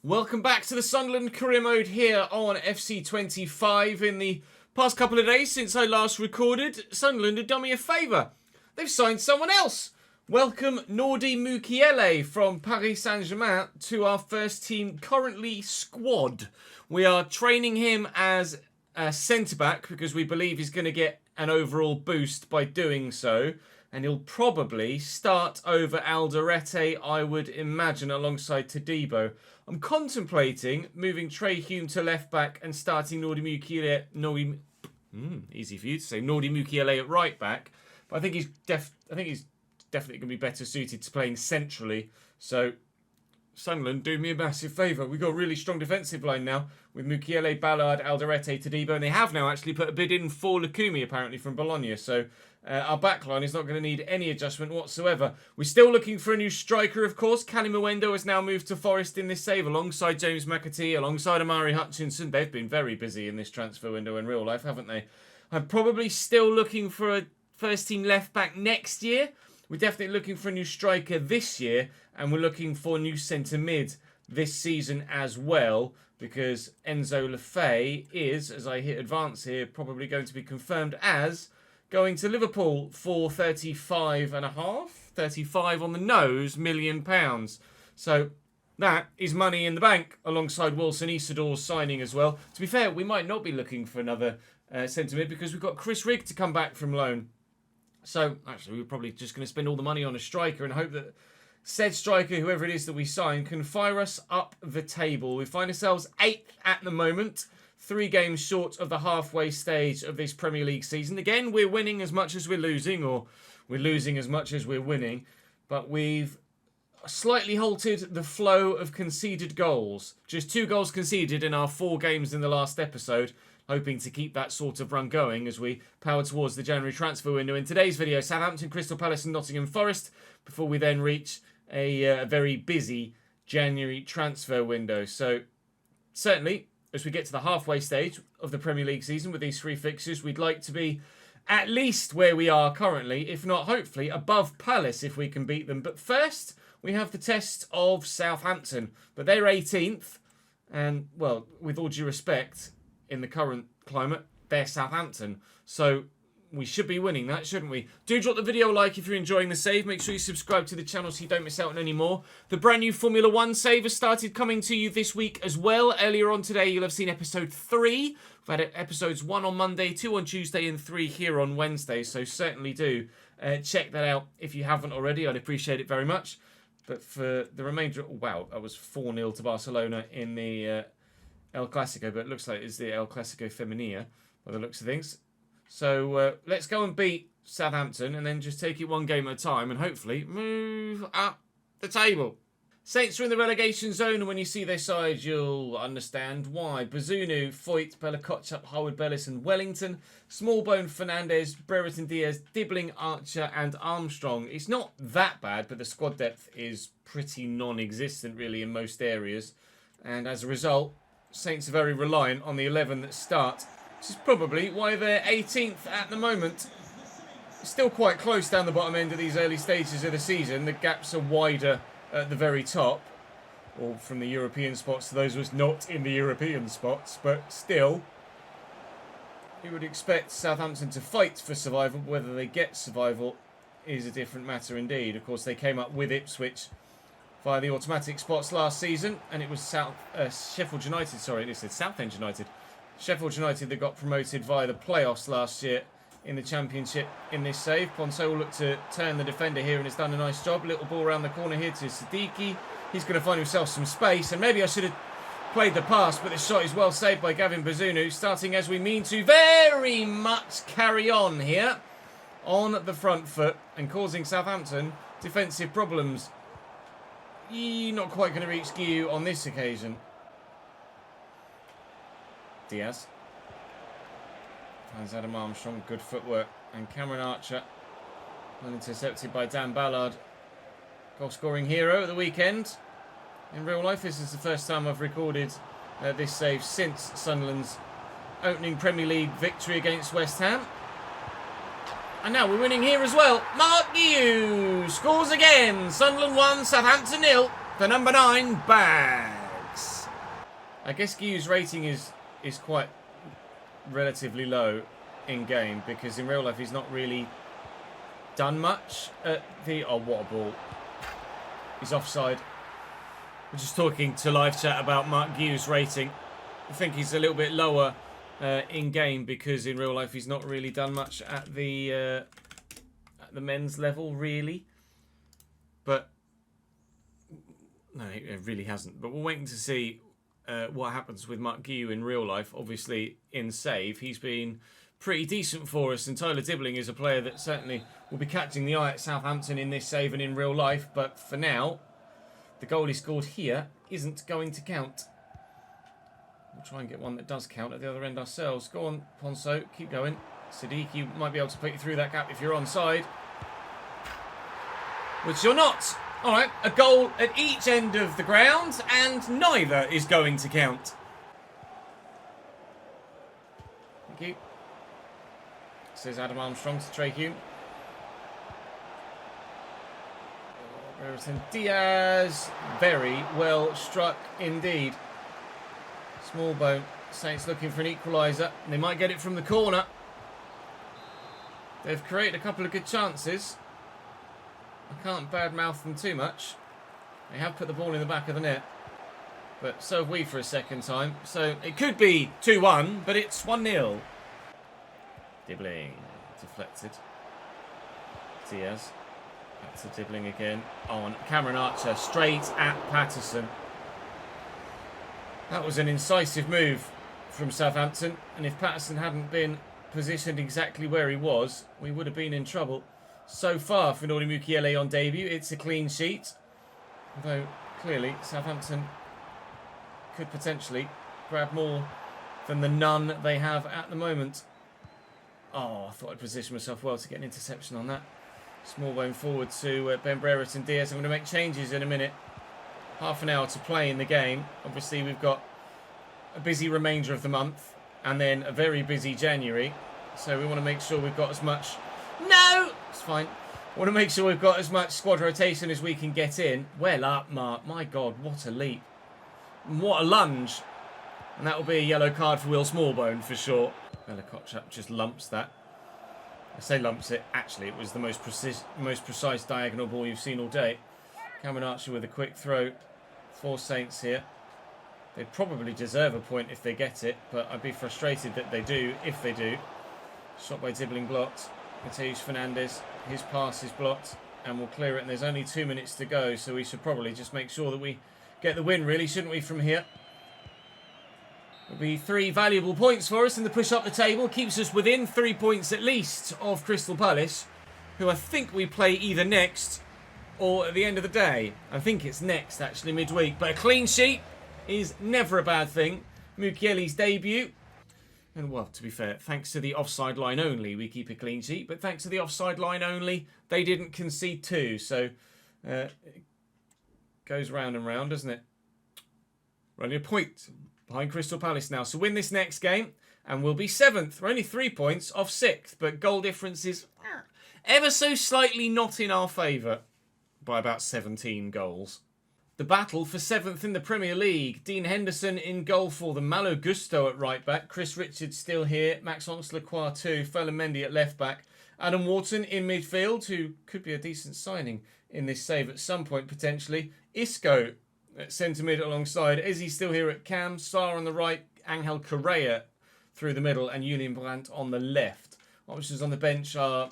Welcome back to the Sunderland Career Mode here on FC25. In the past couple of days since I last recorded, Sunderland have done me a favour. They've signed someone else. Welcome Nordi Mukiele from Paris Saint-Germain to our first team currently squad. We are training him as a centre-back because we believe he's going to get an overall boost by doing so. And he'll probably start over Alderete, I would imagine, alongside Todibo. I'm contemplating moving Trey Hume to left back and starting Nordi Mukiele. Easy for you to say, Nordi Mukiele at right back. But I think he's definitely going to be better suited to playing centrally. So Sunderland do me a massive favour. We've got a really strong defensive line now with Mukiele, Ballard, Alderete, Todibo, and they have now actually put a bid in for Lukumi apparently from Bologna. So our back line is not going to need any adjustment whatsoever. We're still looking for a new striker, of course. Cali Mwendo has now moved to Forest in this save alongside James McAtee, alongside Amari Hutchinson. They've been very busy in this transfer window in real life, haven't they? I'm probably still looking for a first team left back next year. We're definitely looking for a new striker this year, and we're looking for a new centre mid this season as well, because Enzo Lefebvre is, as I hit advance here, probably going to be confirmed as going to Liverpool for 35 on the nose million pounds. So that is money in the bank alongside Wilson Isidor's signing as well. To be fair, we might not be looking for another centre mid because we've got Chris Rigg to come back from loan. So actually we're probably just going to spend all the money on a striker and hope that said striker, whoever it is that we sign, can fire us up the table. We find ourselves 8th at the moment, 3 games short of the halfway stage of this Premier League season. Again, we're winning as much as we're losing, or we're losing as much as we're winning. But we've slightly halted the flow of conceded goals. Just 2 goals conceded in our 4 games in the last episode. Hoping to keep that sort of run going as we power towards the January transfer window. In today's video, Southampton, Crystal Palace and Nottingham Forest, before we then reach a very busy January transfer window. So certainly, as we get to the halfway stage of the Premier League season with these 3 fixtures, we'd like to be at least where we are currently, if not hopefully above Palace if we can beat them. But first, we have the test of Southampton. But they're 18th, and well, with all due respect, in the current climate, they're Southampton. So we should be winning that, shouldn't we? Do drop the video a like if you're enjoying the save. Make sure you subscribe to the channel so you don't miss out on any more. The brand new Formula 1 save has started coming to you this week as well. Earlier on today, you'll have seen episode 3. We've had episodes 1 on Monday, 2 on Tuesday, and 3 here on Wednesday. So certainly do check that out if you haven't already. I'd appreciate it very much. But for the remainder... wow, that was 4-0 to Barcelona in the... El Clasico, but it looks like it's the El Clasico Femenina by the looks of things. So let's go and beat Southampton and then just take it one game at a time and hopefully move up the table. Saints are in the relegation zone, and when you see their side, you'll understand why. Bazunu, Foyt, Bella Kotchap, Howard Bellis and Wellington, Smallbone, Fernandez, Brereton Diaz, Dibbling, Archer and Armstrong. It's not that bad, but the squad depth is pretty non-existent really in most areas. And as a result, Saints are very reliant on the 11 that start, which is probably why they're 18th at the moment. Still quite close down the bottom end of these early stages of the season. The gaps are wider at the very top, or from the European spots to those of us not in the European spots, but still, you would expect Southampton to fight for survival. Whether they get survival is a different matter indeed. Of course, they came up with Ipswich via the automatic spots last season, and it was Sheffield United, sorry, this is Southend United. Sheffield United that got promoted via the playoffs last year in the Championship in this save. Ponce will look to turn the defender here and has done a nice job. Little ball around the corner here to Siddiqui. He's going to find himself some space, and maybe I should have played the pass, but the shot is well saved by Gavin Bazunu, starting as we mean to very much carry on here on the front foot and causing Southampton defensive problems. Not quite going to reach Guiu on this occasion. Diaz. Finds Adam Armstrong, good footwork. And Cameron Archer, well intercepted by Dan Ballard. Goal-scoring hero at the weekend. In real life, this is the first time I've recorded this save since Sunderland's opening Premier League victory against West Ham. And now we're winning here as well. Mark Guiu scores again. Sunderland 1, Southampton 0. The number 9 bags. I guess Gu's rating is quite relatively low in game because in real life he's not really done much at the... Oh, what a ball. He's offside. We're just talking to live chat about Mark Gu's rating. I think he's a little bit lower in game because in real life he's not really done much at the men's level, really. But no, it really hasn't. But we're waiting to see what happens with Mark Gu in real life. Obviously, in save, he's been pretty decent for us. And Tyler Dibbling is a player that certainly will be catching the eye at Southampton in this save and in real life. But for now, the goal he scored here isn't going to count. We'll try and get one that does count at the other end ourselves. Go on, Ponso. Keep going. Sadiq, you might be able to put you through that gap if you're onside. Which you're not. All right, a goal at each end of the ground, and neither is going to count. Thank you. Says Adam Armstrong to Trey Hume. Brereton Diaz. Very well struck indeed. Smallbone. Saints looking for an equaliser. They might get it from the corner. They've created a couple of good chances. I can't badmouth them too much. They have put the ball in the back of the net. But so have we for a second time. So it could be 2-1, but it's 1-0. Dibbling. Deflected. Diaz. Back to Dibbling again. On Cameron Archer. Straight at Patterson. That was an incisive move from Southampton. And if Patterson hadn't been positioned exactly where he was, we would have been in trouble. So far for Nordi Mukiele on debut, it's a clean sheet. Although, clearly, Southampton could potentially grab more than the none they have at the moment. Oh, I thought I'd position myself well to get an interception on that. Smallbone forward to Ben Brereton Diaz. I'm going to make changes in a minute. Half an hour to play in the game. Obviously, we've got a busy remainder of the month and then a very busy January. So we want to make sure we've got as much... No! It's fine. We want to make sure we've got as much squad rotation as we can get in. Well up, Mark. My God, what a leap. What a lunge. And that will be a yellow card for Will Smallbone for sure. Bella Kotchap just lumps that. I say lumps it. Actually, it was the most precise diagonal ball you've seen all day. Cameron Archer with a quick throw. 4 Saints here. They'd probably deserve a point if they get it, but I'd be frustrated that they do, if they do. Shot by Dibbling blocked. Mateus Fernandes, his pass is blocked, and we'll clear it, and there's only 2 minutes to go, so we should probably just make sure that we get the win, really, shouldn't we, from here? It'll be 3 valuable points for us in the push up the table. Keeps us within 3 points at least of Crystal Palace, who I think we play either next or at the end of the day. I think it's next, actually, midweek. But a clean sheet is never a bad thing. Mukiele's debut. And, well, to be fair, thanks to the offside line only, we keep a clean sheet. But thanks to the offside line only, they didn't concede 2. So, it goes round and round, doesn't it? We're only a point behind Crystal Palace now. So win this next game, and we'll be 7th. We're only 3 points off 6th. But goal difference is ever so slightly not in our favour by about 17 goals. The battle for 7th in the Premier League. Dean Henderson in goal for them. Malo Gusto at right back. Chris Richards still here. Maxence Lacroix too. Phelan Mendy at left back. Adam Wharton in midfield, who could be a decent signing in this save at some point potentially. Isco at centre mid alongside. Izzy still here at cam. Sarr on the right. Angel Correa through the middle. And Julian Brandt on the left. Options on the bench are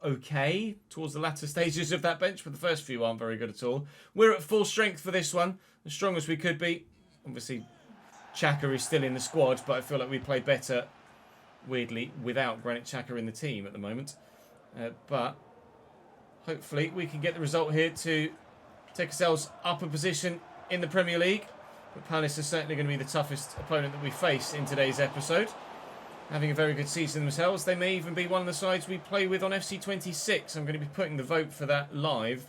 okay towards the latter stages of that bench, but the first few aren't very good at all. We're at full strength for this one, as strong as we could be. Obviously, Xhaka is still in the squad, but I feel like we play better, weirdly, without Granit Xhaka in the team at the moment. But hopefully we can get the result here to take ourselves up a position in the Premier League. But Palace is certainly going to be the toughest opponent that we face in today's episode. Having a very good season themselves. They may even be one of the sides we play with on FC26. I'm going to be putting the vote for that live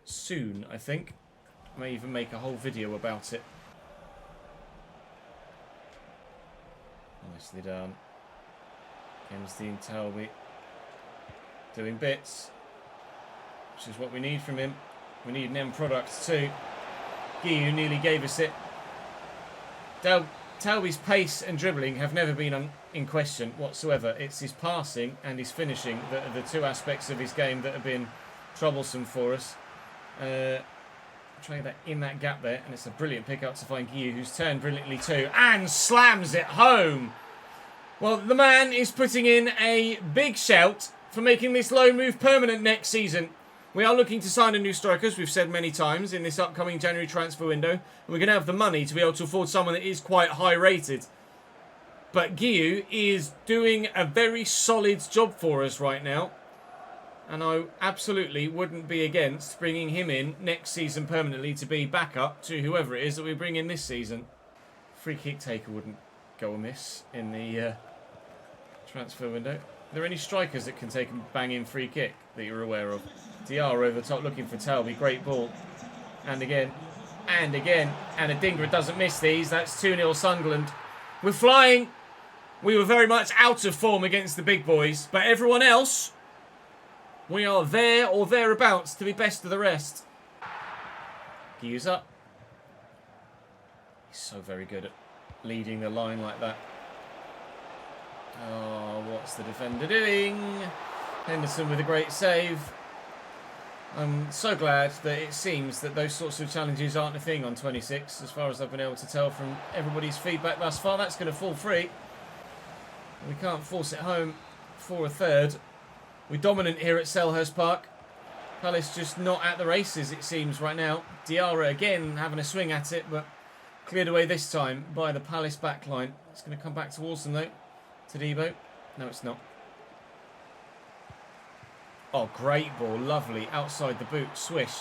soon, I think. I may even make a whole video about it. Nicely done. Kemsdean Talby doing bits, which is what we need from him. We need an end product too. Guy, who nearly gave us it Talby's pace and dribbling have never been in question whatsoever. It's his passing and his finishing that are the two aspects of his game that have been troublesome for us. Trying that in that gap there, and it's a brilliant pick-up to find Guillou, who's turned brilliantly too, and slams it home. Well, the man is putting in a big shout for making this loan move permanent next season. We are looking to sign a new striker, as we've said many times, in this upcoming January transfer window. And we're going to have the money to be able to afford someone that is quite high rated. But Guillou is doing a very solid job for us right now. And I absolutely wouldn't be against bringing him in next season permanently to be backup to whoever it is that we bring in this season. Free kick taker wouldn't go amiss in the transfer window. Are there any strikers that can take a bang-in free kick that you're aware of? Diarra over the top looking for Talby. Great ball. And again. And again. And Adingra doesn't miss these. That's 2-0 Sunderland. We're flying. We were very much out of form against the big boys. But everyone else, we are there or thereabouts to be best of the rest. Guillou's up. He's so very good at leading the line like that. Oh, what's the defender doing? Henderson with a great save. I'm so glad that it seems that those sorts of challenges aren't a thing on 26, as far as I've been able to tell from everybody's feedback thus far. That's going to fall free. We can't force it home for a third. We're dominant here at Selhurst Park. Palace just not at the races, it seems, right now. Diarra again having a swing at it, but cleared away this time by the Palace backline. It's going to come back towards them, though. Todibo. No, it's not. Oh, great ball. Lovely. Outside the boot. Swish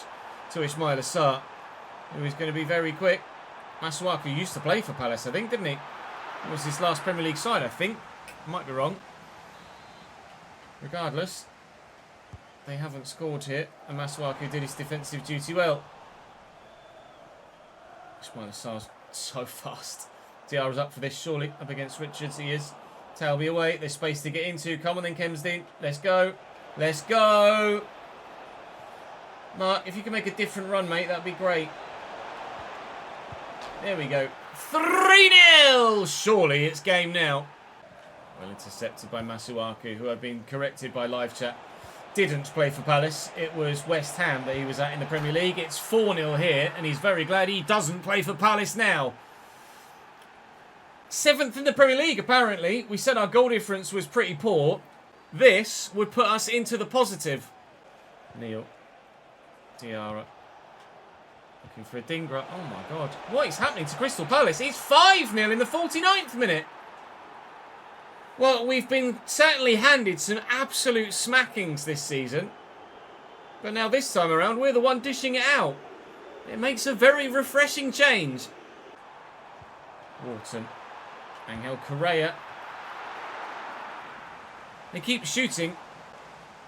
to Ismail Assar, who is going to be very quick. Masuaku used to play for Palace, I think, didn't he? It was his last Premier League side, I think. Might be wrong. Regardless, they haven't scored here, and Masuaku did his defensive duty well. Ismail Assar's so fast. Diarra's up for this, surely. Up against Richards, he is. Talby away. There's space to get into. Come on then, Kemsdean. Let's go. Let's go. Mark, if you can make a different run, mate, that'd be great. There we go. 3-0. Surely it's game now. Well intercepted by Masuaku, who had been corrected by live chat. Didn't play for Palace. It was West Ham that he was at in the Premier League. It's 4-0 here, and he's very glad he doesn't play for Palace now. 7th in the Premier League, apparently. We said our goal difference was pretty poor. This would put us into the positive. Neil. Diarra. Looking for Adingra. Oh my God. What is happening to Crystal Palace? It's 5-0 in the 49th minute. Well, we've been certainly handed some absolute smackings this season. But now this time around, we're the one dishing it out. It makes a very refreshing change. Wharton. Angel Correa. They keep shooting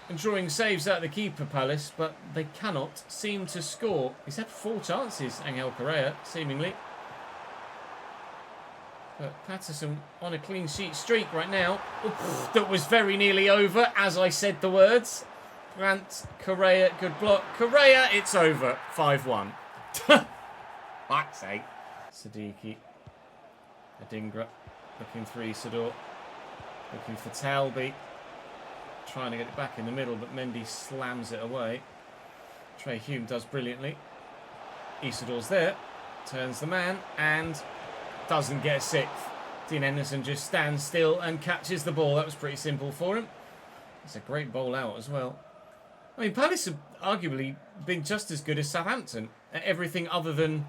and drawing saves out of the keeper, Palace, but they cannot seem to score. He's had 4 chances, Angel Correa, seemingly. But Patterson on a clean sheet streak right now. Oof, that was very nearly over, as I said the words. Grant, Correa, good block. Correa, it's over. 5-1. Fuck's sake. Siddiqui. Adingra. Looking for Isidore. Looking for Talby. Trying to get it back in the middle, but Mendy slams it away. Trey Hume does brilliantly. Isidore's there. Turns the man and doesn't get 6th. Dean Henderson just stands still and catches the ball. That was pretty simple for him. It's a great bowl out as well. I mean, Palace have arguably been just as good as Southampton at everything other than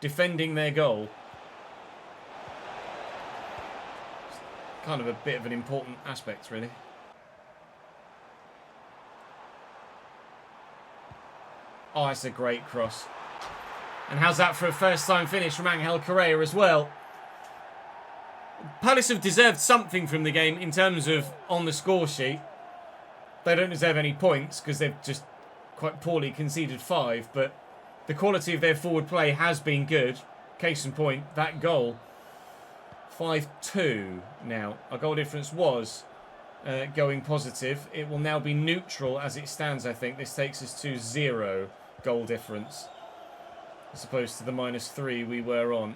defending their goal. It's kind of a bit of an important aspect, really. Oh, it's a great cross. And how's that for a first-time finish from Angel Correa as well? Palace have deserved something from the game in terms of on the score sheet. They don't deserve any points because they've just quite poorly conceded 5. But the quality of their forward play has been good. Case in point, that goal. 5-2 now. Our goal difference was going positive. It will now be neutral as it stands, I think. This takes us to 0 goal difference, as opposed to the -3 we were on.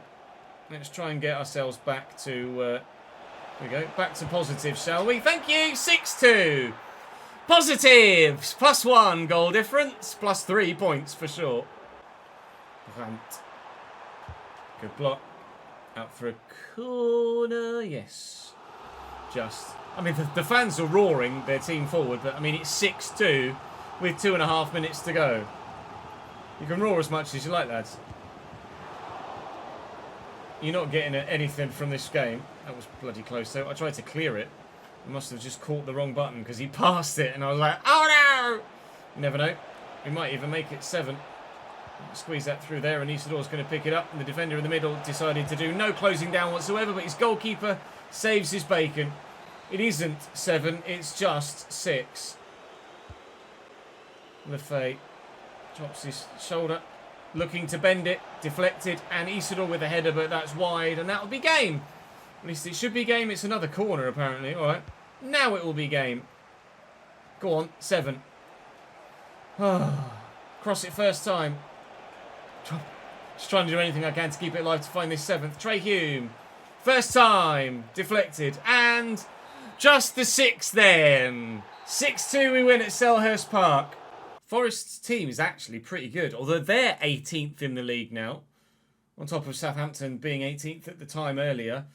Let's try and get ourselves back to... here we go. Back to positive, shall we? Thank you. 6-2. Positives. +1 goal difference. +3 points for sure. Brandt. Good block. Out for a corner. Yes. Just. I mean, the fans are roaring their team forward, but I mean, it's 6-2 with 2.5 minutes to go. You can roar as much as you like, lads. You're not getting anything from this game. That was bloody close, though. I tried to clear it. I must have just caught the wrong button because he passed it, and I was like, oh no! You never know. We might even make it 7. Squeeze that through there, and Isidor's going to pick it up. And the defender in the middle decided to do no closing down whatsoever, but his goalkeeper saves his bacon. It isn't 7, it's just 6. Lefay drops his shoulder, looking to bend it, deflected, and Isidore with a header, but that's wide, and that'll be game. At least it should be game. It's another corner, apparently. All right. Now it will be game. Go on, 7. Cross it first time. Just trying to do anything I can to keep it alive to find this 7th. Trey Hume. First time. Deflected. And just the 6th then. 6-2 we win at Selhurst Park. Forest's team is actually pretty good, although they're 18th in the league now. On top of Southampton being 18th at the time earlier.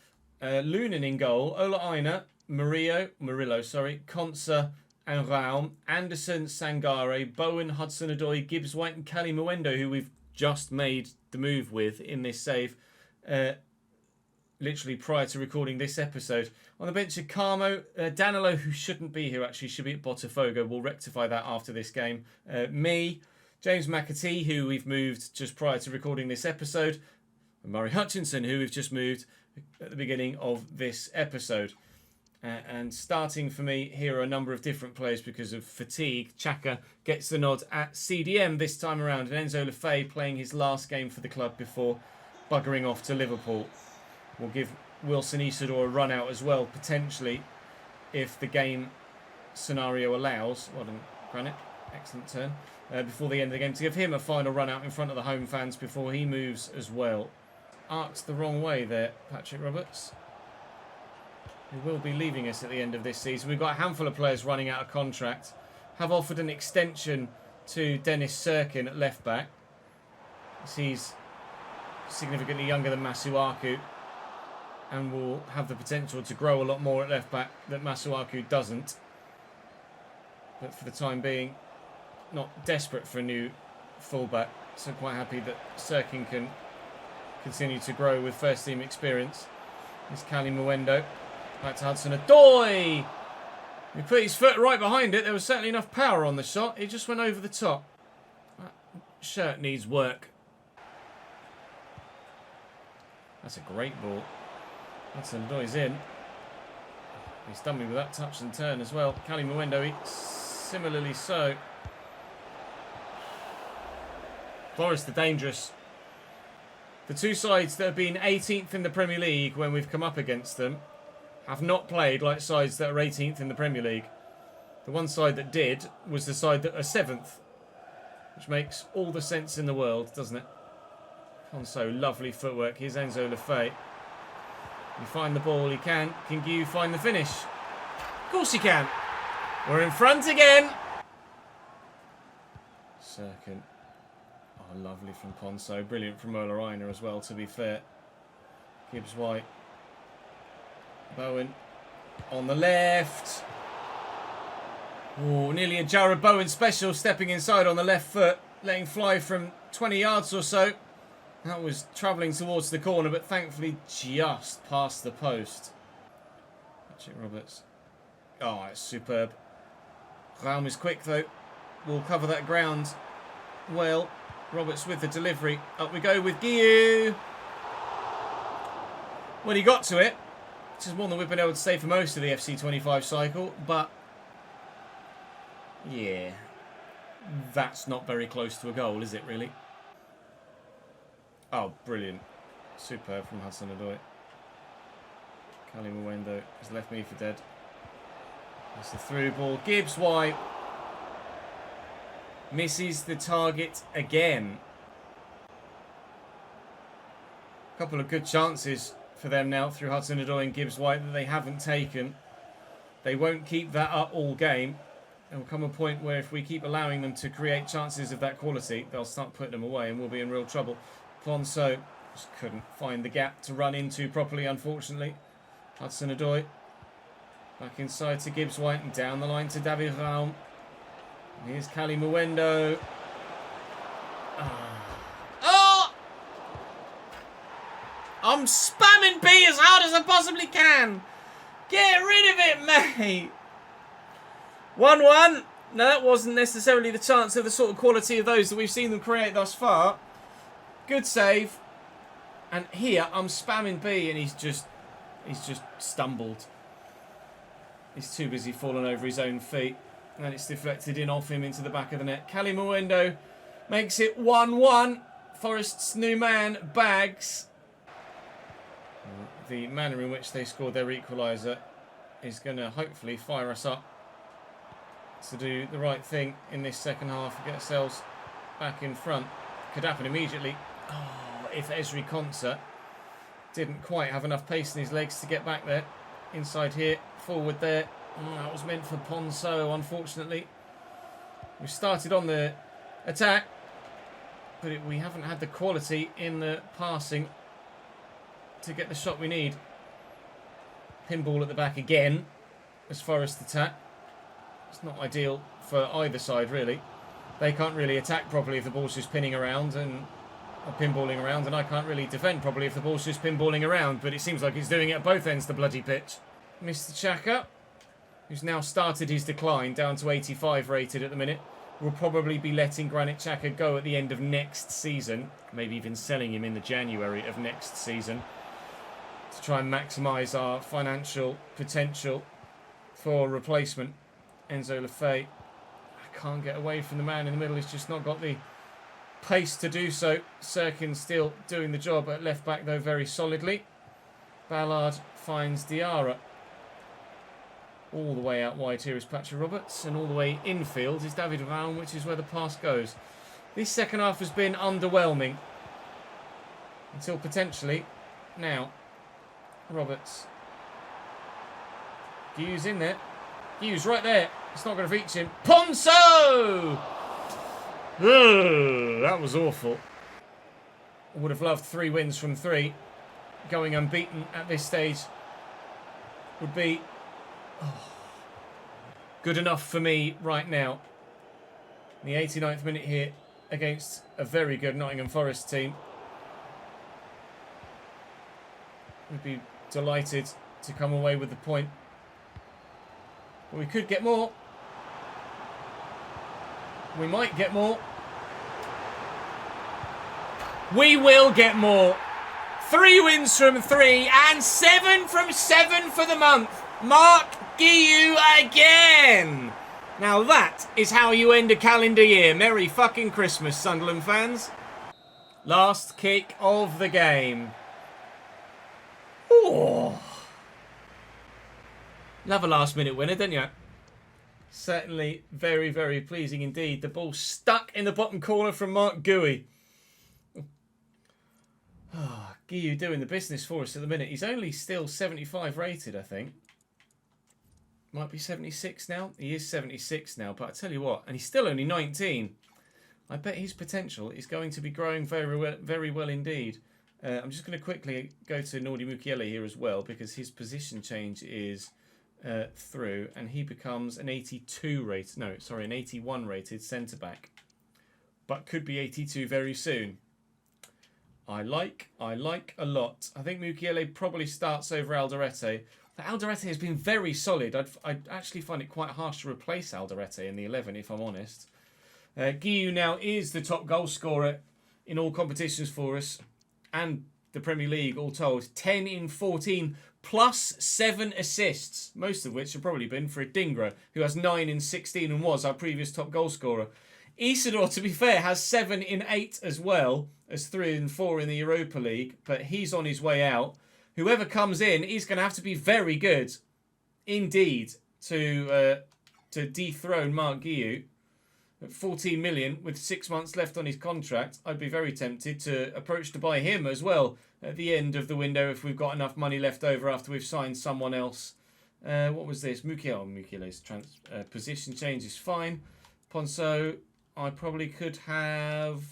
Lunin in goal. Ola Aina, Murillo, Konsa and Raum, Anderson, Sangare, Bowen, Hudson-Odoi, Gibbs-White and Cali Mwendo, who we've just made the move with in this save literally prior to recording this episode. On the bench of Carmo, Danilo, who shouldn't be here actually, should be at Botafogo. We'll rectify that after this game. Me, James McAtee, who we've moved just prior to recording this episode, and Murray Hutchinson, who we've just moved at the beginning of this episode. And starting for me, here are a number of different players because of fatigue. Xhaka gets the nod at CDM this time around, and Enzo Lefay playing his last game for the club before buggering off to Liverpool. We'll give Wilson Isidore a run out as well, potentially, if the game scenario allows. Well done, Granit. Excellent turn. Before the end of the game, to give him a final run out in front of the home fans before he moves as well. Arced the wrong way there, Patrick Roberts, who will be leaving us at the end of this season. We've got a handful of players running out of contract. Have offered an extension to Dennis Sirkin at left back. He's significantly younger than Masuaku and will have the potential to grow a lot more at left back that Masuaku doesn't. But for the time being, not desperate for a new fullback. So quite happy that Sirkin can continue to grow with first team experience. Here's Cali Mwendo. Back to Hudson-Odoi. He put his foot right behind it. There was certainly enough power on the shot. It just went over the top. That shirt needs work. That's a great ball. Hudson-Odoi's in. He's done me with that touch and turn as well. Cali Mwendo, similarly so. Forest are dangerous. The two sides that have been 18th in the Premier League when we've come up against them have not played like sides that are 18th in the Premier League. The one side that did was the side that are 7th, which makes all the sense in the world, doesn't it? Conso, lovely footwork. Here's Enzo Lefay. You find the ball, he can. Can you find the finish? Of course he can. We're in front again. Sirkin. Oh, lovely from Conso. Brilliant from Ola Aina as well, to be fair. Gibbs-White. Bowen on the left. Oh, nearly a Jared Bowen special, stepping inside on the left foot, letting fly from 20 yards or so. That was travelling towards the corner, but thankfully just past the post. Patrick Roberts. Oh, it's superb. Raum is quick though. We'll cover that ground well. Roberts with the delivery. Up we go with Guiu. When he got to it, which is more than we've been able to say for most of the FC25 cycle, but yeah, that's not very close to a goal, is it really? Oh, brilliant. Superb from Hudson-Odoi. Cali Mwendo has left me for dead. That's the through ball. Gibbs-White misses the target again. couple of good chances for them now through Hudson-Odoi and Gibbs-White that they haven't taken. They won't keep that up all game. There will come a point where if we keep allowing them to create chances of that quality, they'll start putting them away and we'll be in real trouble. Ponso just couldn't find the gap to run into properly, unfortunately. Hudson-Odoi back inside to Gibbs-White and down the line to David Raum. Here's Kali Muendo. Oh! I'm spamming B as hard as I possibly can. Get rid of it, mate. 1-1. No, that wasn't necessarily the chance of the sort of quality of those that we've seen them create thus far. Good save. And here, I'm spamming B and he's just stumbled. He's too busy falling over his own feet. And it's deflected in off him into the back of the net. Kali Muendo makes it 1-1. Forest's new man, Bags. The manner in which they scored their equaliser is going to hopefully fire us up to do the right thing in this second half and get ourselves back in front. Could happen immediately. Oh, if Esri Konsa didn't quite have enough pace in his legs to get back there. Inside here, forward there. That was meant for Ponso, unfortunately. We started on the attack, but we haven't had the quality in the passing to get the shot we need. Pinball at the back again as Forest attack. It's not ideal for either side, really. They can't really attack properly if the ball's just pinning around and pinballing around, and I can't really defend properly if the ball's just pinballing around, but it seems like he's doing it at both ends of the bloody pitch. Mr. Xhaka, who's now started his decline down to 85 rated at the minute, will probably be letting Granit Xhaka go at the end of next season, maybe even selling him in the January of next season, to try and maximise our financial potential for replacement. Enzo Lefebvre, I can't get away from the man in the middle. He's just not got the pace to do so. Sirkin still doing the job at left back though very solidly. Ballard finds Diarra. All the way out wide here is Patrick Roberts, and all the way infield is David Raum, which is where the pass goes. This second half has been underwhelming until potentially now. Roberts. Guiu's in there. Guiu's right there. It's not going to reach him. Ponso! Ugh, that was awful. I would have loved 3 wins from 3. Going unbeaten at this stage would be good enough for me right now. The 89th minute here against a very good Nottingham Forest team. We'd be delighted to come away with the point. But we could get more. We might get more. We will get more. 3 wins from 3 and 7 from 7 for the month. Mark Guiu again. Now that is how you end a calendar year. Merry fucking Christmas, Sunderland fans. Last kick of the game. Ooh. Love a last minute winner, don't you? Certainly very, very pleasing indeed. The ball stuck in the bottom corner from Mark Guiu. Oh, Guiu doing the business for us at the minute. He's only still 75 rated, I think. Might be 76 now. He is 76 now, but I tell you what, and he's still only 19. I bet his potential is going to be growing very well indeed. I'm just going to quickly go to Nordi Mukiele here as well, because his position change is through, and he becomes an 82 rated, no, sorry, an 81 rated centre-back, but could be 82 very soon. I like a lot. I think Mukiele probably starts over Alderete. Alderete has been very solid. I'd actually find it quite harsh to replace Alderete in the 11, if I'm honest. Guiu now is the top goal scorer in all competitions for us, and the Premier League all told. 10 in 14 plus 7 assists, most of which have probably been for Adingra, who has 9 in 16 and was our previous top goal scorer. Isidore, to be fair, has 7 in 8 as well, as 3 and 4 in the Europa League, but he's on his way out. Whoever comes in, he's going to have to be very good indeed to dethrone Mark Guiu. at 14 million with 6 months left on his contract, I'd be very tempted to approach to buy him as well at the end of the window if we've got enough money left over after we've signed someone else. What was this? Mukele's position change is fine. Ponso, I probably could have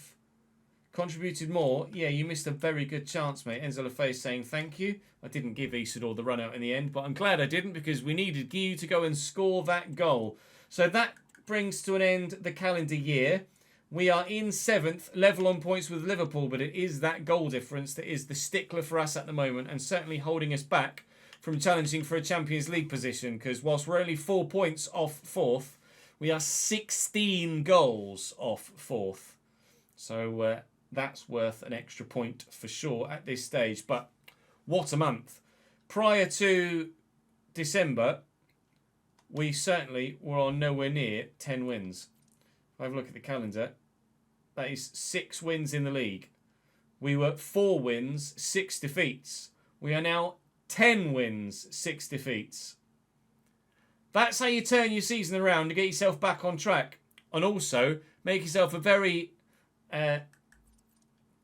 contributed more. Yeah, you missed a very good chance, mate. Enzo Lafay saying thank you. I didn't give Isidore the run out in the end, but I'm glad I didn't because we needed Guy to go and score that goal. So that brings to an end the calendar year. We are in 7th, level on points with Liverpool, but it is that goal difference that is the stickler for us at the moment and certainly holding us back from challenging for a Champions League position because whilst we're only 4 points off 4th, we are 16 goals off 4th. So that's worth an extra point for sure at this stage. But what a month. Prior to December, we certainly were on nowhere near 10 wins. If I have a look at the calendar, that is 6 wins in the league. We were 4 wins, 6 defeats. We are now 10 wins, 6 defeats. That's how you turn your season around to get yourself back on track. And also make yourself a very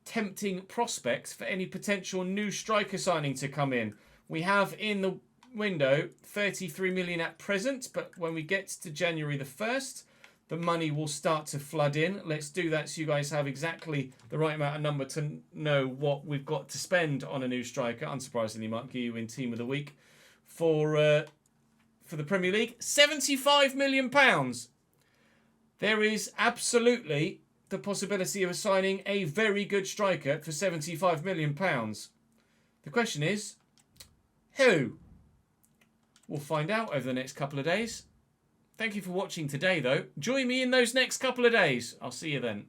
tempting prospect for any potential new striker signing to come in. We have in the window 33 million at present, but when we get to January the 1st, the money will start to flood in. Let's do that so you guys have exactly the right amount of number to know what we've got to spend on a new striker. Unsurprisingly, Mark Guy in Team of the Week for the Premier League. £75 million. There is absolutely the possibility of signing a very good striker for £75 million. The question is, who? We'll find out over the next couple of days. Thank you for watching today, though. Join me in those next couple of days. I'll see you then.